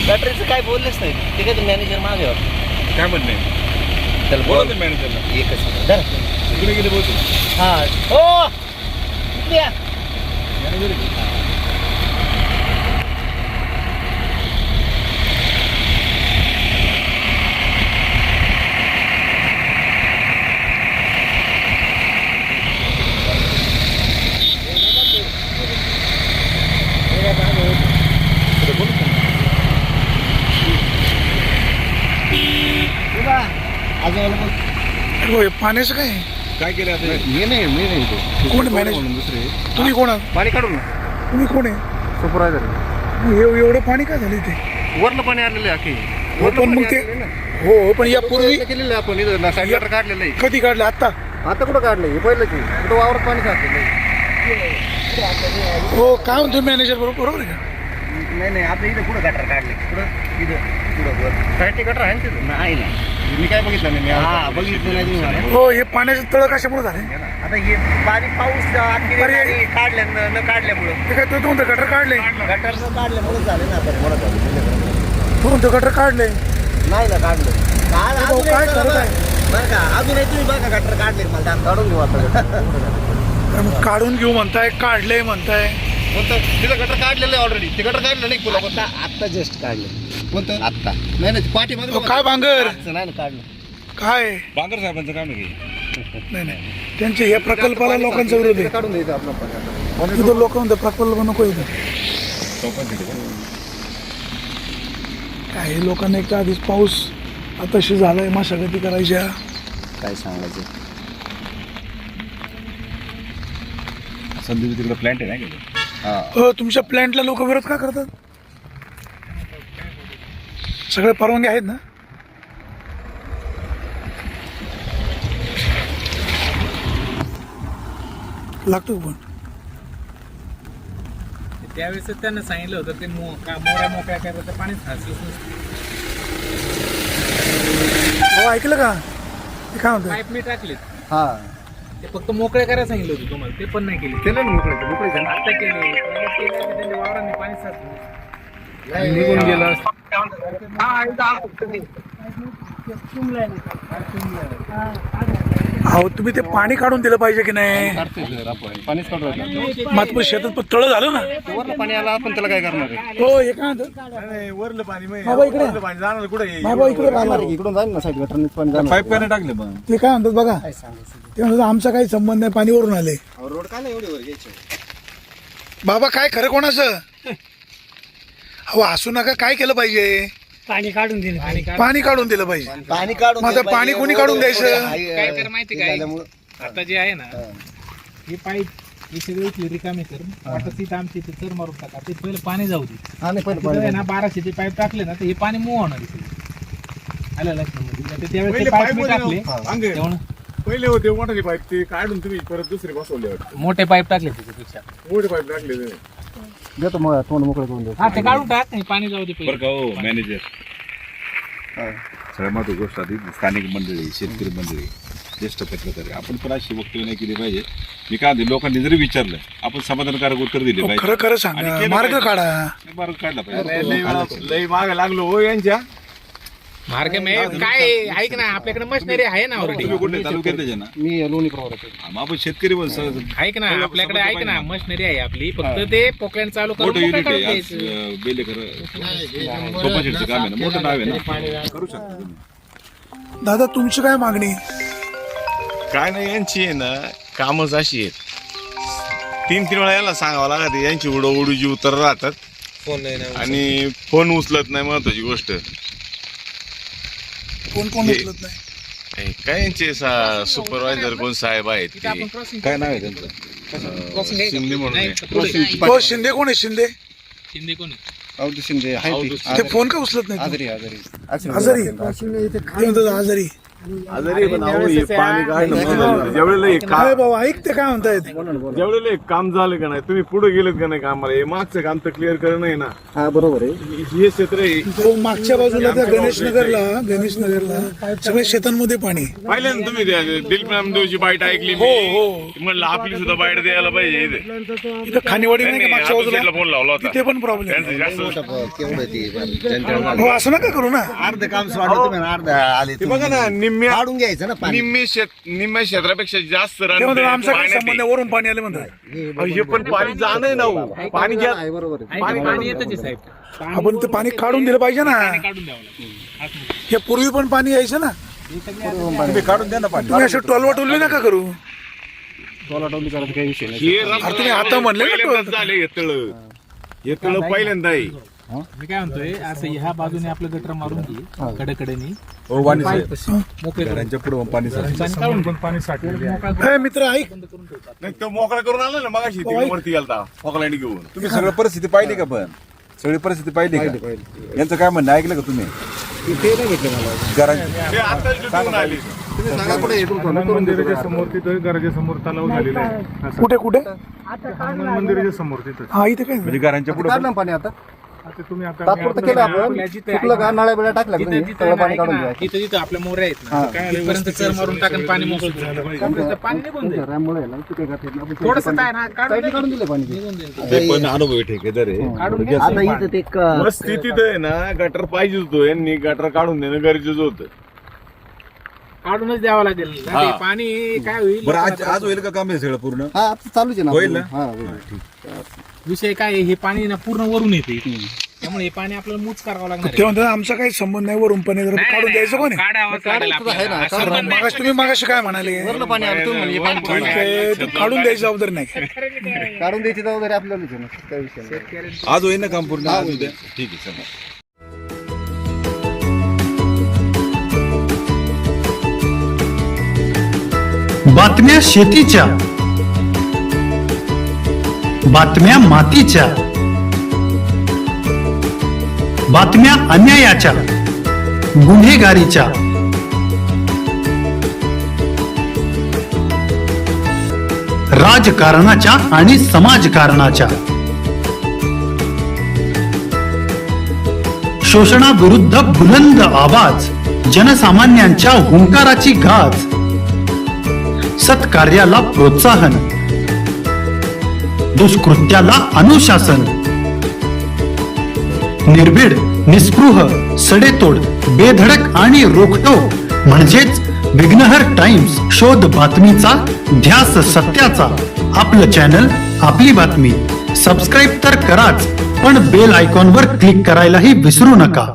गटरीचं काय बोललेच नाही ते काय मॅनेजर मागे काय म्हणणे त्याला बोलतो मॅनेजरला एकच धर इकडे गेले बोलतो हा हो इकडे या. होय पाण्याचं काय काय केलं आता मी नाही कोण मॅनेजर दुसरे तुम्ही कोण आहात पाणी काढून तुम्ही कोण आहे सुपरवायझर एवढं पाणी काय झालं इथे वरलं पाणी आलेलं आहे अख्खी हो पण मग ते हो पण यापूर्वी केलेलं आहे आपण इथं साईड गटर काढलेलं आहे कधी काढलं आता आता कुठं काढलं हे पहिलं की कुठं वावरात पाणी काढलेलं आहे हो काय म्हणतो मॅनेजर बरोबर आहे का नाही आता इथं कुठं गटर काढले कुठं इथं साईडचे गटर आहे ना तिथं नाही ना मी काय बघितलं नाही हा बघितलं नाही तुम्ही हो हे पाण्याचं तळ कशामुळे झाले आता हे बारीक पाऊस काढल्या न काढल्यामुळं ते काय तो म्हणतो गटर काढले गटरचं काढल्यामुळं झालं ना आता म्हणत तो म्हणतो गटर काढले नाही ना काढलं भाऊ, काय करत आहे बरं का अजूनही तुम्ही बघा गटर काढले मला काढून घेऊ आता मग काढून घेऊ म्हणताय काढले म्हणताय कोणतं तिथं गटर काढलेलं आहे ऑलरेडी ते गटर काढलं नाही पुला कोणता आत्ता जस्ट काढलं कोणतं आत्ता नाही पाठी अहो, काय बांगर नाही ना काढलं काय बांगर साहेबांचं काम आहे नाही त्यांच्या या प्रकल्पाला लोकांचा विरोध आहे काढून द्यायचं आपलं इथं लोक म्हणतात प्रकल्प नको इथं काही लोकांना एक तर आधीच पाऊस आताशी झालाय मशागती करायच्या काय सांगायचं संदीप तिकडे प्लॅन्ट आहे ना हो तुमच्या प्लॅन्टला लोक विरोध का करतात सगळे परवानगी आहेत ना लागतो पण त्यावेळेस त्यांना सांगितलं होतं ते मोऱ्या मोकळ्या करायचं पाणीच खासलंच नसतं हो ऐकलं का ते काय म्हणतात पाईप मी टाकलेत हा ते फक्त मोकळे करायला सांगितलं होतं तुम्हाला ते पण नाही केले केलं ना मोकळे आता केले पहिले केले की त्यांच्या वावरांनी पाणी साचलं निघून गेलं अहो तुम्ही ते पाणी काढून दिलं पाहिजे की नाही पाणीच काढून मग शेतात पण तळ झालं ना वरलं पाणी आलं आपण त्याला काय करणार आहे हो हे काय म्हणतात वरलं पाणी बाबा इकडे जाणार कुठे बाबा इकडे राहणार इकडून जाईल ना साईड गटरने पाणी जाणार पाईप काय टाकले पण ते काय म्हणतात बघा ते म्हणतात आमचा काही संबंध नाही पाणी वरून आले रोड काय नाही एवढी वर घ्यायची बाबा काय खरं कोणाचं अहो असू नका काय केलं पाहिजे पाणी काढून दिलं पाणी काढून दिलं पाहिजे पाणी काढून मग आता पाणी कोणी काढून द्यायचं काय कर माहिती काय आता जे आहे ना हे पाईप हे सगळे इथले रिकामे कर वाटत तिथं आमची इथे चर मारून टाका ते पहिले पाणी जाऊ दे तिथं आहे ना 1200 चे पाईप टाकले ना तर हे पाणी मूव होणार इथे आलं लक्षामध्ये त्यावेळेस पाईप मी टाकले तेवढं पहिले होते मोठे पाईप ते काढून तुम्ही परत दुसरे बसवले वाटतं मोठे पाईप टाकले त्याच्यापेक्षा मोठे पाईप टाकले देतो मग तोंड मोकळं करून देतो हा ते काढून टाक नाही पाणी जाऊ दे बरं पहिले का हो मॅनेजर सगळ्यात महत्वाची गोष्ट आधी स्थानिक मंडळी शेतकरी मंडळी ज्येष्ठ पत्रकार आपण पण अशी वक्तव्य नाही केली पाहिजे मी काय म्हणते लोकांनी जरी विचारलं आपण समाधानकारक उत्तर दिले पाहिजे खरं खरं सांगा मार्ग काढा मार्ग काढला पाहिजे लई माग लागलो हो यांच्या मार्ग काय ऐक ना आपल्याकडे मशिनरी आहे ना ऑलरेडी तुम्ही कुठले तालुक्यात आहे ना मी लोणी प्रवरा मग आपण शेतकरी पण ऐक ना आपल्याकडे ऐक ना मशिनरी आहे आपली फक्त ते पोकलँड चालू करून मोठं मोकळं युनिट करून आहे द्यायचं. बेले खरं सोपाशीटचं काम आहे ना मोठं नाव आहे ना करू शकता तुम्ही दादा तुमची काय मागणी काय नाही यांची आहे ना कामच अशी आहेत 3-3 वेळा याला सांगावं लागत यांची उडोउडीची उत्तर राहतात आणि फोन उचलत नाही महत्वाची गोष्ट कोण कोण उचलत नाही काय यांचे सुपरवायझर कोण साहेब आहेत तिथं आपण ते क्रॉसिंग काय नाव आहे त्यांचं क्रॉसिंग आहे का? शिंदे म्हणून नाही, आहे. पुढे. हो शिंदे कोण आहे शिंदे शिंदे कोण आहे? अवधू शिंदे ते फोन का उचलत नाही आजारी आजारी ते म्हणतात आजारी आजारी पण अहो, हे पाणी काढणं बंद झालं. ज्यावेळेला हे काय भाऊ ऐक ते काय म्हणतायत ज्यावेळेला हे काम झालं का नाही, तुम्ही पुढे गेलेत का नाही कामाला, हे मागचं काम तर क्लिअर करणं आहे ना. हा बरोबर आहे. हे क्षेत्र आहे. हो, मागच्या बाजूला त्या गणेशनगरला सगळ्या शेतांमध्ये पाणी. पाहिलं ना तुम्ही दिलप्रेमदेवची बाईट ऐकली हो मी. हो म्हणलं आपली सुद्धा बाईट द्यायला पाहिजे इथे. इथं खानीवाडी नाही का मागच्या बाजूला फोन लावला होता तिथे पण प्रॉब्लेम. त्यांचं जास्त केवढं ते हो असं नका करू ना. अर्ध काम सोडलं तुम्ही आणि अर्ध आले ते बघा ना, काढून घ्यायचं ना पाणी. निम्म्या क्षेत्रापेक्षा जास्त ते म्हणतात रन आमचा काय संबंध आहे, वरून पाणी आले म्हणतात. हे पण पाणी जाणं ना हो. पाणी घ्या. आहे बरोबर आहे. पाणी येतच आहे साहेब, आपण ते पाणी काढून दिलं पाहिजे ना. काढून द्यावं लागतं. हे पूर्वी पण पाणी यायचं ना. तुम्ही काढून द्या ना पाणी. तुम्ही असं टोलवा टोलवी नका करू. हे अरे तुम्ही आता म्हणले ना पहिल्यांदाच झाले हे तळ पहिल्यांदा आहे. मी काय म्हणतोय, असं ह्या बाजूने आपलं गटर मारून घे कडेकडेने, हो वाणी साहेब. मोकळे करून. घरांच्या पुढे पाणी साचलं. हे मित्र ऐक, नाही तो मोकळा करून आला ना मगाशी तिकडे वरती गेलता मोकळ्याने घेऊन. तुम्ही सगळं परिस्थिती पाहिली का? पण सगळी परिस्थिती पाहिली का? यांचं काय म्हणणं ऐकलं का तुम्ही? ते नाही घेतलं मला. घरांची ते आता घेऊन आली. तुम्ही सांगा कुठे येतो मंदिराच्या समोर तिथं घराच्या समोर तलाव झालेला आहे. कुठे कुठे? मंदिराच्या समोर तिथं. हा इथे काय म्हणजे घरांच्या पुढे काढलं पाणी आता आता तुम्ही आता तात्पुरतं केलं आपण. चुकलं का नळ्या बिळ्या टाकल्या का तुम्ही? सगळं पाणी काढून घ्या. तिथं तिथं आपल्या मोऱ्या आहेत ना, तिथपर्यंत चर मारून टाकून पाणी मोकळं करून. पाणी निघून जाईल. त्यामुळे ना चुके करतात. आपण थोडंसं काय ना साईडला काढून दिलं पाणी ते. निघून जाईल. ते पण अनुभवी ठेकेदार आहे. आता इथं ते बस स्थितीत आहे ना, गटर पाहिजे होतो. यांनी गटर काढून देणं गरजेचं होतं. काढूनच द्यावं लागेल ना, ते पाणी काय होईल. बरं आज होईल का काम हे सगळं पूर्ण? हा आता चालूच आहे ना. होईल ना? हा होईल. विषय काय आहे, हे पाणी ना पूर्ण वरून येते, त्यामुळे हे पाणी आपल्याला मूच करावं लागणार ते म्हणतात आमचा काही संबंध नाही, वरून पाणी जरा काढून द्यायचं कोणी. मागाशी तुम्ही मागाशी काय म्हणाले? वरलं पाणी आलं तुम्ही म्हणजे पाणी ठीक आहे, ते काढून द्यायची जबाबदारी नाही. काढून द्यायची जबाबदारी आपल्यालाच आहे ना. काय विषय नाही. आज होईल ना काम पूर्ण? आज उद्या ठीक आहे चला. बातम्या शेतीच्या, बातम्या मातीच्या, बातम्या अन्यायाच्या, गुन्हेगारीच्या, राजकारणाच्या आणि समाजकारणाच्या, शोषणाविरुद्ध बुलंद आवाज, जनसामान्यांच्या हुंकाराची गाज, सत्कार्याला प्रोत्साहन, दुष्कृत्याला अनुशासन, निर्भीड, निस्पृह, सडेतोड, बेधडक आणि रोखठोक म्हणजेच विघ्नहर टाइम्स. शोध बातमीचा, ध्यास सत्याचा. आपलं चॅनल, आपली बातमी. सबस्क्राईब तर कराच, पण बेल आयकॉनवर क्लिक करायलाही विसरू नका.